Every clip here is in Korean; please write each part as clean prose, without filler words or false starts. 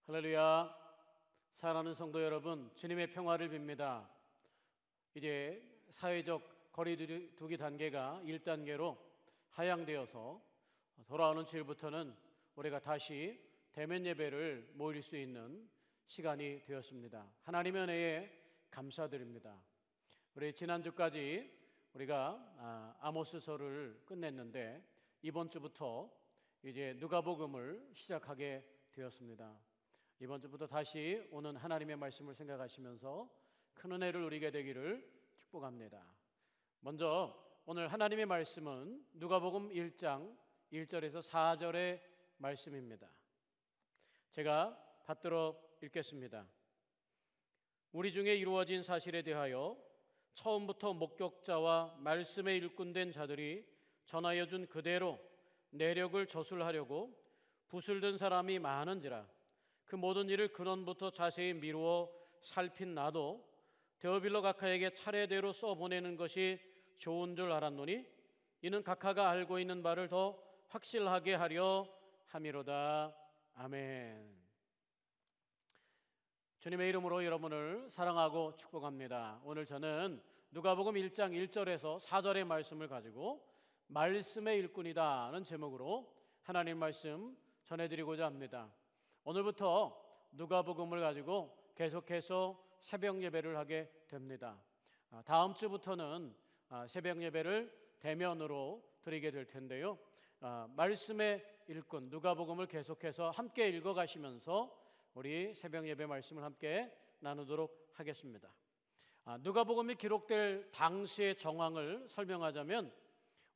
할렐루야. 사랑하는 성도 여러분, 주님의 평화를 빕니다. 이제 사회적 거리두기 단계가 1단계로 하향되어서 돌아오는 주일부터는 우리가 다시 대면 예배를 모일 수 있는 시간이 되었습니다. 하나님의 은혜에 감사드립니다. 우리 지난주까지 우리가 아모스서를 끝냈는데 이번 주부터 이제 누가복음을 시작하게 되었습니다. 이번 주부터 다시 오는 하나님의 말씀을 생각하시면서 큰 은혜를 누리게 되기를 축복합니다. 먼저 오늘 하나님의 말씀은 누가복음 1장 1절에서 4절의 말씀입니다. 제가 받들어 읽겠습니다. 우리 중에 이루어진 사실에 대하여 처음부터 목격자와 말씀에 일꾼된 자들이 전하여 준 그대로 내력을 저술하려고 붓을 든 사람이 많은지라. 그 모든 일을 근원부터 자세히 미루어 살핀 나도 데오빌로 각하에게 차례대로 써보내는 것이 좋은 줄 알았노니 이는 각하가 알고 있는 바를 더 확실하게 하려 함이로다. 아멘. 주님의 이름으로 여러분을 사랑하고 축복합니다. 오늘 저는 누가복음 1장 1절에서 4절의 말씀을 가지고 말씀의 일꾼이다는 제목으로 하나님 말씀 전해드리고자 합니다. 오늘부터 누가복음을 가지고 계속해서 새벽 예배를 하게 됩니다. 다음 주부터는 새벽 예배를 대면으로 드리게 될 텐데요. 말씀의 일꾼 누가복음을 계속해서 함께 읽어가시면서 우리 새벽 예배 말씀을 함께 나누도록 하겠습니다. 누가복음이 기록될 당시의 정황을 설명하자면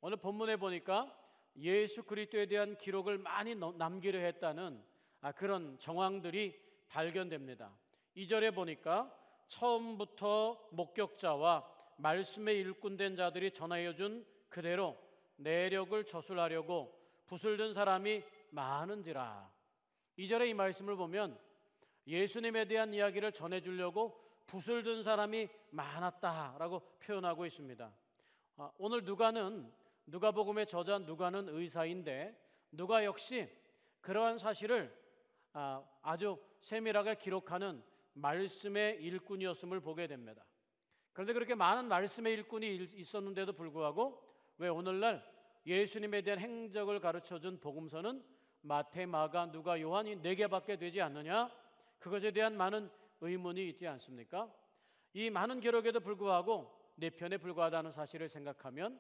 오늘 본문에 보니까 예수 그리스도에 대한 기록을 많이 남기려 했다는 그런 정황들이 발견됩니다. 2절에 보니까 처음부터 목격자와 말씀에 일꾼된 자들이 전하여 준 그대로 내력을 저술하려고 붓을 든 사람이 많은지라. 2절의 이 말씀을 보면 예수님에 대한 이야기를 전해주려고 붓을 든 사람이 많았다라고 표현하고 있습니다. 오늘 누가복음의 저자 누가는 의사인데 누가 역시 그러한 사실을 아주 세밀하게 기록하는 말씀의 일꾼이었음을 보게 됩니다. 그런데 그렇게 많은 말씀의 일꾼이 있었는데도 불구하고 왜 오늘날 예수님에 대한 행적을 가르쳐준 복음서는 마태, 마가, 누가, 요한이 4개밖에 되지 않느냐? 그것에 대한 많은 의문이 있지 않습니까? 이 많은 기록에도 불구하고 4편에 불과하다는 사실을 생각하면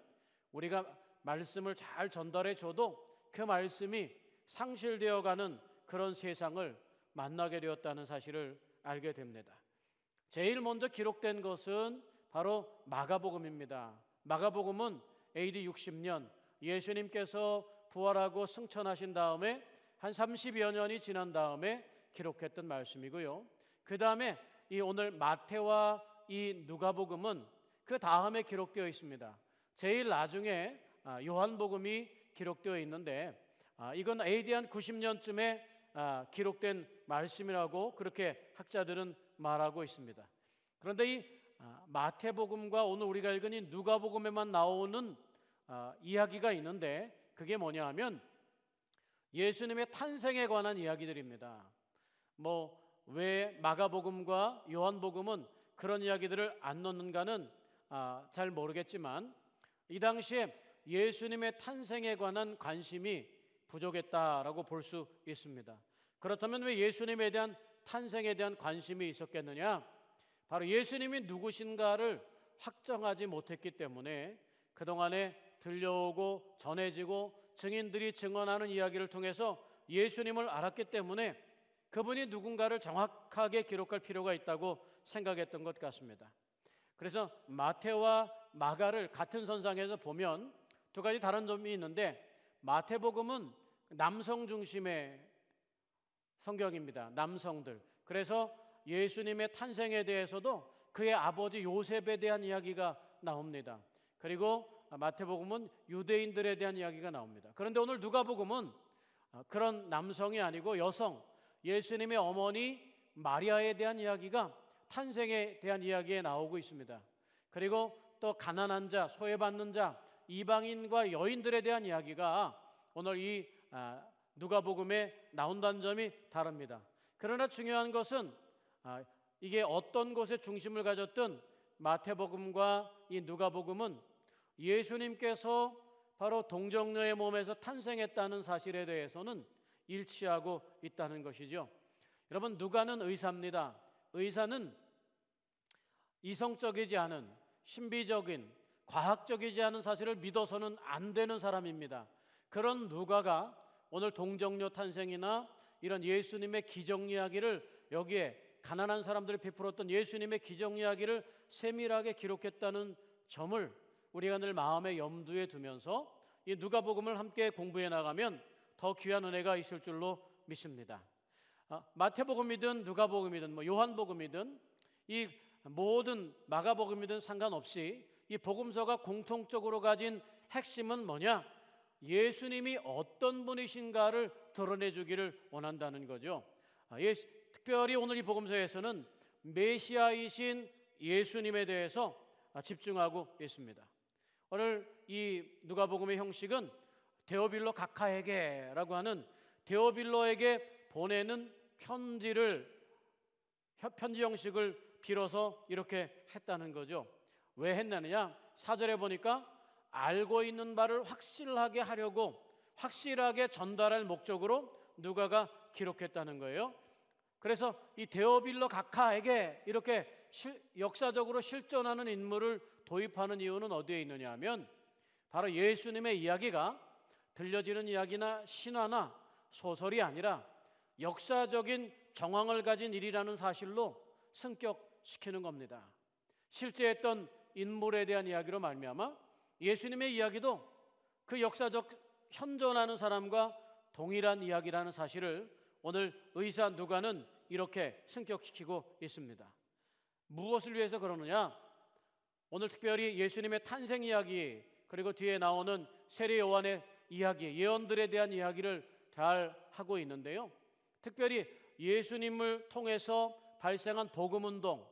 우리가 말씀을 잘 전달해 줘도 그 말씀이 상실되어가는 그런 세상을 만나게 되었다는 사실을 알게 됩니다. 제일 먼저 기록된 것은 바로 마가복음입니다. 마가복음은 AD 60년 예수님께서 부활하고 승천하신 다음에 한 30여 년이 지난 다음에 기록했던 말씀이고요. 그 다음에 이 오늘 마태와 이 누가복음은 그 다음에 기록되어 있습니다. 제일 나중에 요한복음이 기록되어 있는데 이건 AD 한 90년쯤에 기록된 말씀이라고 그렇게 학자들은 말하고 있습니다. 그런데 이 마태복음과 오늘 우리가 읽은 이 누가복음에만 나오는 이야기가 있는데 그게 뭐냐 하면 예수님의 탄생에 관한 이야기들입니다. 왜 마가복음과 요한복음은 그런 이야기들을 안 넣는가는 잘 모르겠지만 이 당시에 예수님의 탄생에 관한 관심이 부족했다라고 볼 수 있습니다. 그렇다면 왜 예수님에 대한 탄생에 대한 관심이 있었겠느냐? 바로 예수님이 누구신가를 확정하지 못했기 때문에 그동안에 들려오고 전해지고 증인들이 증언하는 이야기를 통해서 예수님을 알았기 때문에 그분이 누군가를 정확하게 기록할 필요가 있다고 생각했던 것 같습니다. 그래서 마태와 마가를 같은 선상에서 보면 두 가지 다른 점이 있는데 마태복음은 남성 중심의 성경입니다. 남성들. 그래서 예수님의 탄생에 대해서도 그의 아버지 요셉에 대한 이야기가 나옵니다. 그리고 마태복음은 유대인들에 대한 이야기가 나옵니다. 그런데 오늘 누가복음은 그런 남성이 아니고 여성, 예수님의 어머니 마리아에 대한 이야기가 탄생에 대한 이야기에 나오고 있습니다. 그리고 또 가난한 자, 소외받는 자, 이방인과 여인들에 대한 이야기가 오늘 이 누가복음에 나온다는 점이 다릅니다. 그러나 중요한 것은 이게 어떤 것에 중심을 가졌든 마태복음과 이 누가복음은 예수님께서 바로 동정녀의 몸에서 탄생했다는 사실에 대해서는 일치하고 있다는 것이죠. 여러분, 누가는 의사입니다. 의사는 이성적이지 않은 신비적인 과학적이지 않은 사실을 믿어서는 안 되는 사람입니다. 그런 누가가 오늘 동정녀 탄생이나 이런 예수님의 기적 이야기를 여기에 가난한 사람들이 베풀었던 예수님의 기적 이야기를 세밀하게 기록했다는 점을 우리가 늘 마음의 염두에 두면서 이 누가복음을 함께 공부해 나가면 더 귀한 은혜가 있을 줄로 믿습니다. 마태복음이든 누가복음이든 요한복음이든 이 모든 마가복음이든 상관없이 이 복음서가 공통적으로 가진 핵심은 뭐냐? 예수님이 어떤 분이신가를 드러내주기를 원한다는 거죠. 특별히 오늘 이 복음서에서는 메시아이신 예수님에 대해서 집중하고 있습니다. 오늘 이 누가복음의 형식은 데오빌로 각하에게라고 하는 데오빌로에게 보내는 편지 형식을 빌어서 이렇게 했다는 거죠. 왜 했느냐? 4절에 보니까 알고 있는 바를 확실하게 하려고 확실하게 전달할 목적으로 누가가 기록했다는 거예요. 그래서 이 데오빌로 각하에게 이렇게 역사적으로 실존하는 인물을 도입하는 이유는 어디에 있느냐 하면 바로 예수님의 이야기가 들려지는 이야기나 신화나 소설이 아니라 역사적인 정황을 가진 일이라는 사실로 승격시키는 겁니다. 실제 했던 인물에 대한 이야기로 말미암아 예수님의 이야기도 그 역사적 현존하는 사람과 동일한 이야기라는 사실을 오늘 의사 누가는 이렇게 승격시키고 있습니다. 무엇을 위해서 그러느냐? 오늘 특별히 예수님의 탄생 이야기 그리고 뒤에 나오는 세례 요한의 이야기, 예언들에 대한 이야기를 잘 하고 있는데요. 특별히 예수님을 통해서 발생한 복음운동,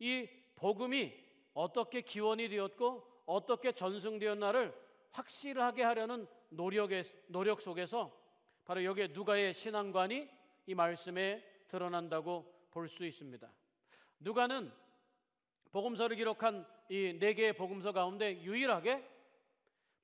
이 복음이 어떻게 기원이 되었고 어떻게 전승되었나를 확실하게 하려는 노력 속에서 바로 여기에 누가의 신앙관이 이 말씀에 드러난다고 볼 수 있습니다. 누가는 복음서를 기록한 이 4개의 복음서 가운데 유일하게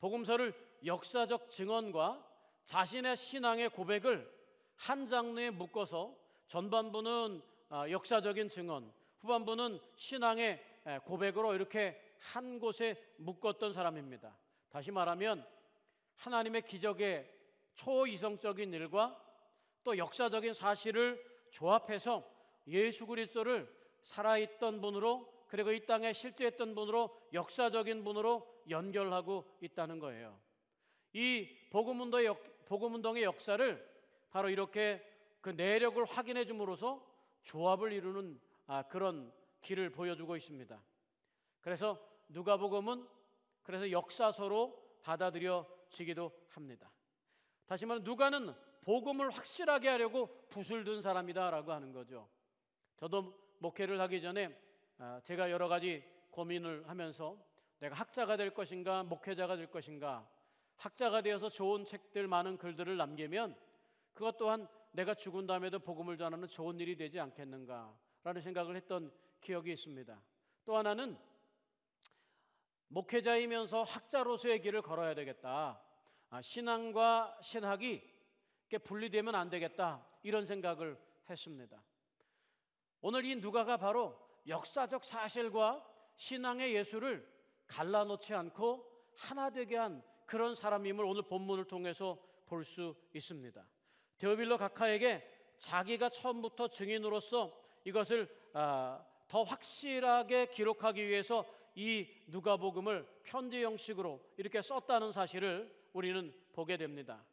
복음서를 역사적 증언과 자신의 신앙의 고백을 한 장르에 묶어서 전반부는 역사적인 증언, 후반부는 신앙의 고백으로 이렇게 한 곳에 묶었던 사람입니다. 다시 말하면 하나님의 기적의 초이성적인 일과 또 역사적인 사실을 조합해서 예수 그리스도를 살아있던 분으로 그리고 이 땅에 실제했던 분으로 역사적인 분으로 연결하고 있다는 거예요. 이 복음운동의 역사를 바로 이렇게 그 내력을 확인해 줌으로써 조합을 이루는 그런 길을 보여주고 있습니다. 그래서 누가복음은 그래서 역사서로 받아들여지기도 합니다. 다시 말해 누가는 복음을 확실하게 하려고 붓을 든 사람이다라고 하는 거죠. 저도 목회를 하기 전에 제가 여러 가지 고민을 하면서 내가 학자가 될 것인가 목회자가 될 것인가, 학자가 되어서 좋은 책들 많은 글들을 남기면 그것 또한 내가 죽은 다음에도 복음을 전하는 좋은 일이 되지 않겠는가라는 생각을 했던 기억이 있습니다. 또 하나는 목회자이면서 학자로서의 길을 걸어야 되겠다. 신앙과 신학이 분리되면 안 되겠다. 이런 생각을 했습니다. 오늘 이 누가가 바로 역사적 사실과 신앙의 예수를 갈라놓지 않고 하나 되게 한 그런 사람임을 오늘 본문을 통해서 볼 수 있습니다. 데오빌로 각하에게 자기가 처음부터 증인으로서 이것을 더 확실하게 기록하기 위해서 이 누가복음을 편지 형식으로 이렇게 썼다는 사실을 우리는 보게 됩니다.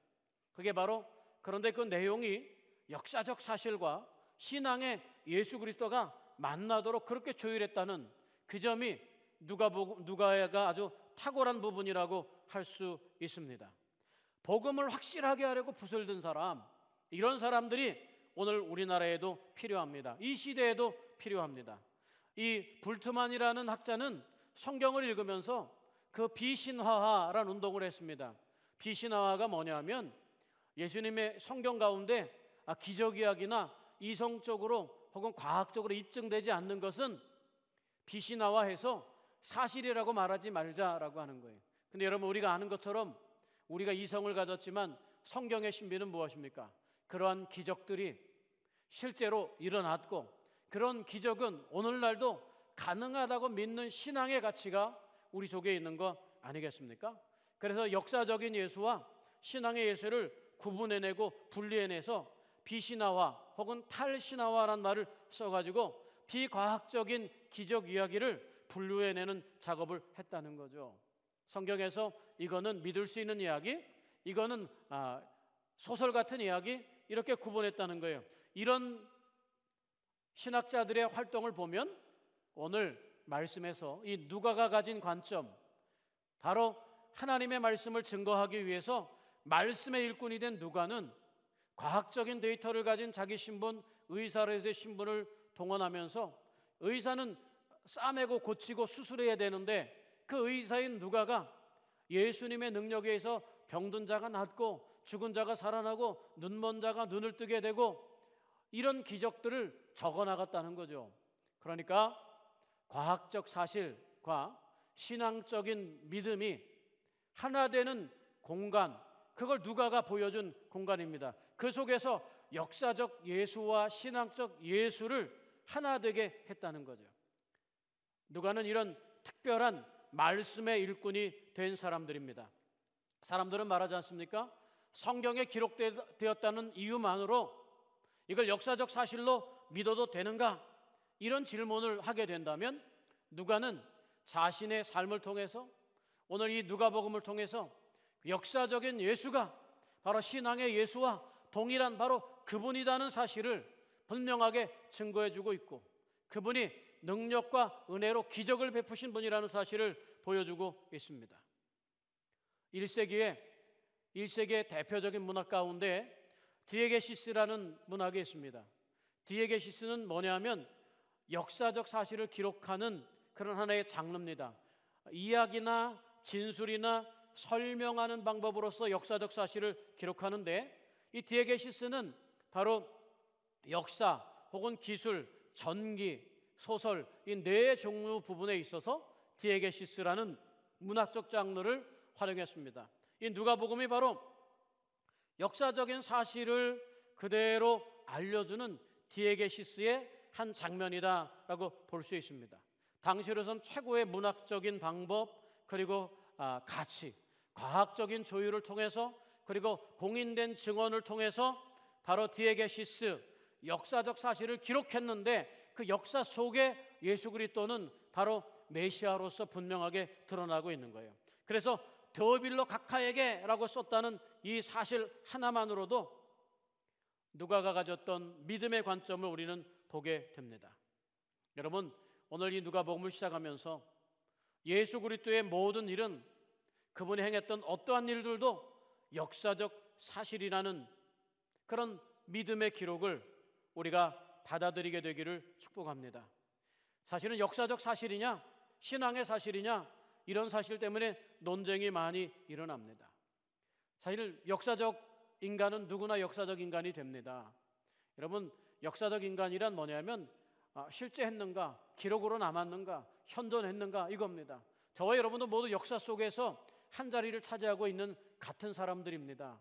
그게 바로 그런데 그 내용이 역사적 사실과 신앙의 예수 그리스도가 만나도록 그렇게 조율했다는 그 점이 누가가 아주 탁월한 부분이라고 할 수 있습니다. 복음을 확실하게 하려고 붓을 든 사람, 이런 사람들이 오늘 우리나라에도 필요합니다. 이 시대에도 필요합니다. 이 불트만이라는 학자는 성경을 읽으면서 그 비신화라는 운동을 했습니다. 비신화가 뭐냐면 예수님의 성경 가운데 기적 이야기나 이성적으로 혹은 과학적으로 입증되지 않는 것은 비신화해서 사실이라고 말하지 말자라고 하는 거예요. 근데 여러분, 우리가 아는 것처럼 우리가 이성을 가졌지만 성경의 신비는 무엇입니까? 그러한 기적들이 실제로 일어났고 그런 기적은 오늘날도 가능하다고 믿는 신앙의 가치가 우리 속에 있는 거 아니겠습니까? 그래서 역사적인 예수와 신앙의 예수를 구분해내고 분리해내서 비신화화 혹은 탈신화화란 말을 써가지고 비과학적인 기적 이야기를 분류해내는 작업을 했다는 거죠. 성경에서 이거는 믿을 수 있는 이야기, 이거는 소설 같은 이야기, 이렇게 구분했다는 거예요. 이런 신학자들의 활동을 보면 오늘 말씀에서 이 누가가 가진 관점, 바로 하나님의 말씀을 증거하기 위해서 말씀의 일꾼이 된 누가는 과학적인 데이터를 가진 자기 신분, 의사로서의 신분을 동원하면서 의사는 싸매고 고치고 수술해야 되는데 그 의사인 누가가 예수님의 능력에 의해서 병든 자가 낫고 죽은 자가 살아나고 눈먼 자가 눈을 뜨게 되고 이런 기적들을 적어나갔다는 거죠. 그러니까 과학적 사실과 신앙적인 믿음이 하나 되는 공간, 그걸 누가가 보여준 공간입니다. 그 속에서 역사적 예수와 신앙적 예수를 하나 되게 했다는 거죠. 누가는 이런 특별한 말씀의 일꾼이 된 사람들입니다. 사람들은 말하지 않습니까? 성경에 기록되었다는 이유만으로 이걸 역사적 사실로 믿어도 되는가? 이런 질문을 하게 된다면 누가는 자신의 삶을 통해서 오늘 이 누가복음을 통해서 역사적인 예수가 바로 신앙의 예수와 동일한 바로 그분이라는 사실을 분명하게 증거해주고 있고 그분이 능력과 은혜로 기적을 베푸신 분이라는 사실을 보여주고 있습니다. 1세기의 대표적인 문학 가운데 디에게시스라는 문학이 있습니다. 디에게시스는 뭐냐면 역사적 사실을 기록하는 그런 하나의 장르입니다. 이야기나 진술이나 설명하는 방법으로서 역사적 사실을 기록하는데 이 디에게시스는 바로 역사 혹은 기술, 전기, 소설 이 네 종류 부분에 있어서 디에게시스라는 문학적 장르를 활용했습니다. 이 누가복음이 바로 역사적인 사실을 그대로 알려주는 디에게시스의 한 장면이다라고 볼 수 있습니다. 당시로선 최고의 문학적인 방법 그리고 가치, 과학적인 조율을 통해서 그리고 공인된 증언을 통해서 바로 디에게시스 역사적 사실을 기록했는데 그 역사 속에 예수 그리스도는 바로 메시아로서 분명하게 드러나고 있는 거예요. 그래서 드오빌로 각하에게라고 썼다는 이 사실 하나만으로도 누가가 가졌던 믿음의 관점을 우리는 보게 됩니다. 여러분, 오늘 이 누가복음을 시작하면서 예수 그리스도의 모든 일은, 그분이 행했던 어떠한 일들도 역사적 사실이라는 그런 믿음의 기록을 우리가 받아들이게 되기를 축복합니다. 사실은 역사적 사실이냐, 신앙의 사실이냐, 이런 사실 때문에 논쟁이 많이 일어납니다. 사실 역사적 인간은 누구나 역사적 인간이 됩니다. 여러분, 역사적 인간이란 뭐냐면 실제 했는가, 기록으로 남았는가, 현존했는가, 이겁니다. 저와 여러분도 모두 역사 속에서 한 자리를 차지하고 있는 같은 사람들입니다.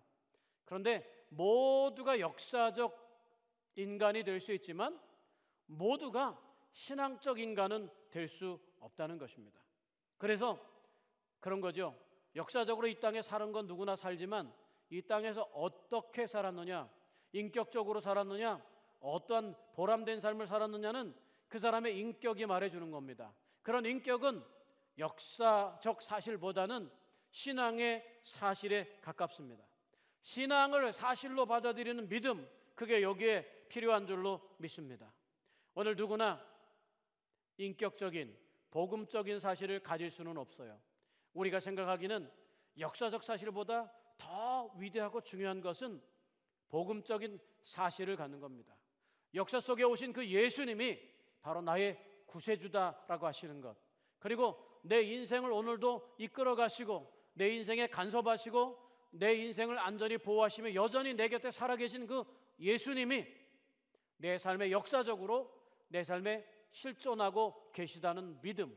그런데 모두가 역사적 인간이 될 수 있지만 모두가 신앙적 인간은 될 수 없다는 것입니다. 그래서 그런 거죠. 역사적으로 이 땅에 사는 건 누구나 살지만 이 땅에서 어떻게 살았느냐, 인격적으로 살았느냐, 어떠한 보람된 삶을 살았느냐는 그 사람의 인격이 말해주는 겁니다. 그런 인격은 역사적 사실보다는 신앙의 사실에 가깝습니다. 신앙을 사실로 받아들이는 믿음, 그게 여기에 필요한 줄로 믿습니다. 오늘 누구나 인격적인 복음적인 사실을 가질 수는 없어요. 우리가 생각하기는 역사적 사실보다 더 위대하고 중요한 것은 복음적인 사실을 갖는 겁니다. 역사 속에 오신 그 예수님이 바로 나의 구세주다라고 하시는 것, 그리고 내 인생을 오늘도 이끌어 가시고 내 인생에 간섭하시고 내 인생을 안전히 보호하시며 여전히 내 곁에 살아계신 그 예수님이 내 삶에 역사적으로 내 삶에 실존하고 계시다는 믿음,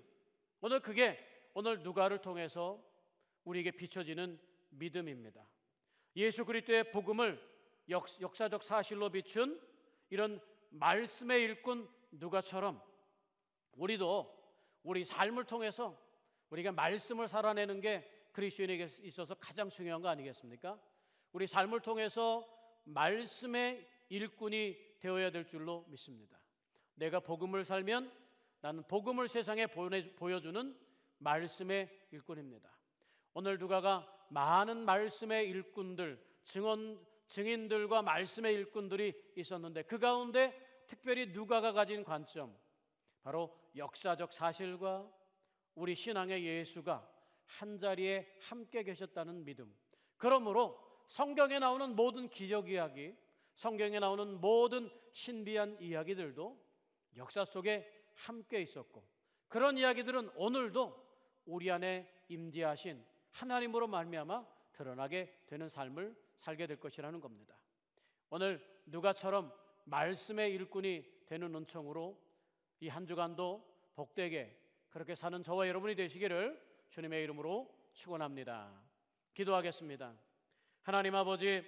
오늘 그게 오늘 누가를 통해서 우리에게 비춰지는 믿음입니다. 예수 그리스도의 복음을 역사적 사실로 비춘 이런 말씀의 일꾼 누가처럼 우리도 우리 삶을 통해서 우리가 말씀을 살아내는 게 그리스도인에게 있어서 가장 중요한 거 아니겠습니까? 우리 삶을 통해서 말씀의 일꾼이 되어야 될 줄로 믿습니다. 내가 복음을 살면 나는 복음을 세상에 보여주는 말씀의 일꾼입니다. 오늘 누가가 많은 말씀의 일꾼들, 증인들과 말씀의 일꾼들이 있었는데 그 가운데 특별히 누가가 가진 관점, 바로 역사적 사실과 우리 신앙의 예수가 한자리에 함께 계셨다는 믿음. 그러므로 성경에 나오는 모든 기적 이야기, 성경에 나오는 모든 신비한 이야기들도 역사 속에 함께 있었고, 그런 이야기들은 오늘도 우리 안에 임재하신 하나님으로 말미암아 드러나게 되는 삶을 살게 될 것이라는 겁니다. 오늘 누가처럼 말씀의 일꾼이 되는 은총으로 이 한 주간도 복되게 그렇게 사는 저와 여러분이 되시기를 주님의 이름으로 축원합니다. 기도하겠습니다. 하나님 아버지,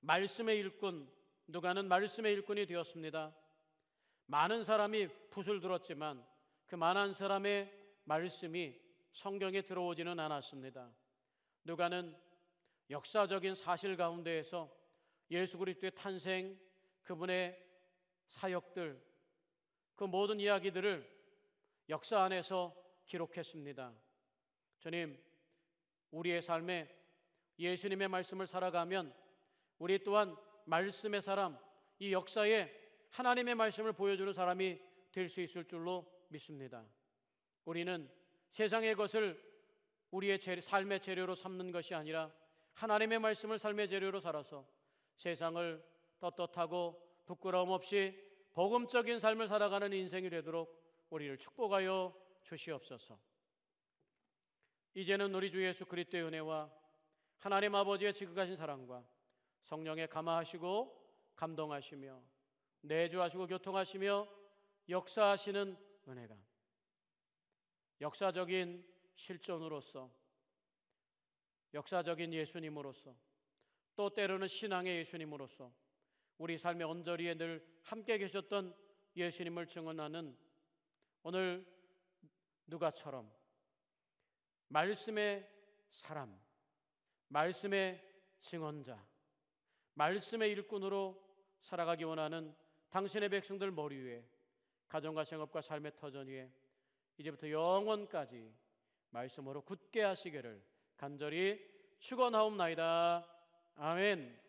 말씀의 일꾼 누가는 말씀의 일꾼이 되었습니다. 많은 사람이 붓을 들었지만 그 많은 사람의 말씀이 성경에 들어오지는 않았습니다. 누가는 역사적인 사실 가운데에서 예수 그리스도의 탄생, 그분의 사역들, 그 모든 이야기들을 역사 안에서 기록했습니다. 주님, 우리의 삶에 예수님의 말씀을 살아가면 우리 또한 말씀의 사람, 이 역사에 하나님의 말씀을 보여주는 사람이 될 수 있을 줄로 믿습니다. 우리는 세상의 것을 우리의 삶의 재료로 삼는 것이 아니라 하나님의 말씀을 삶의 재료로 살아서 세상을 떳떳하고 부끄러움 없이 복음적인 삶을 살아가는 인생이 되도록 우리를 축복하여 주시옵소서. 이제는 우리 주 예수 그리스도의 은혜와 하나님 아버지의 지극하신 사랑과 성령의 감화하시고 감동하시며 내주하시고 교통하시며 역사하시는 은혜가 역사적인 실존으로서, 역사적인 예수님으로서, 또 때로는 신앙의 예수님으로서 우리 삶의 언저리에 늘 함께 계셨던 예수님을 증언하는 오늘 누가처럼 말씀의 사람, 말씀의 증언자, 말씀의 일꾼으로 살아가기 원하는 당신의 백성들 머리 위에 가정과 생업과 삶의 터전 위에 이제부터 영원까지 말씀으로 굳게 하시기를 간절히 축원하옵나이다. 아멘.